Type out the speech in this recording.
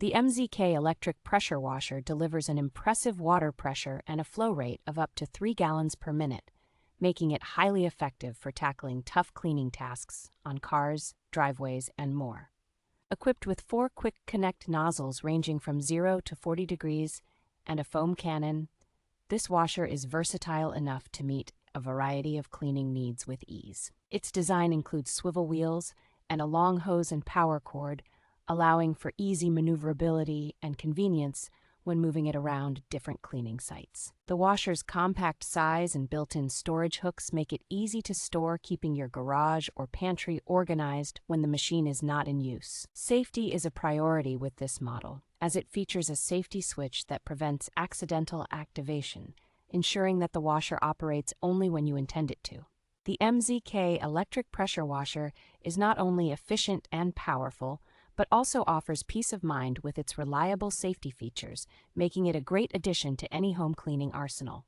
The MZK Electric Pressure Washer delivers an impressive water pressure and a flow rate of up to 3 gallons per minute, making it highly effective for tackling tough cleaning tasks on cars, driveways, and more. Equipped with 4 quick connect nozzles ranging from 0 to 40 degrees and a foam cannon, this washer is versatile enough to meet a variety of cleaning needs with ease. Its design includes swivel wheels and a long hose and power cord, allowing for easy maneuverability and convenience when moving it around different cleaning sites. The washer's compact size and built-in storage hooks make it easy to store, keeping your garage or pantry organized when the machine is not in use. Safety is a priority with this model, as it features a safety switch that prevents accidental activation, ensuring that the washer operates only when you intend it to. The MZK Electric Pressure Washer is not only efficient and powerful, but also offers peace of mind with its reliable safety features, making it a great addition to any home cleaning arsenal.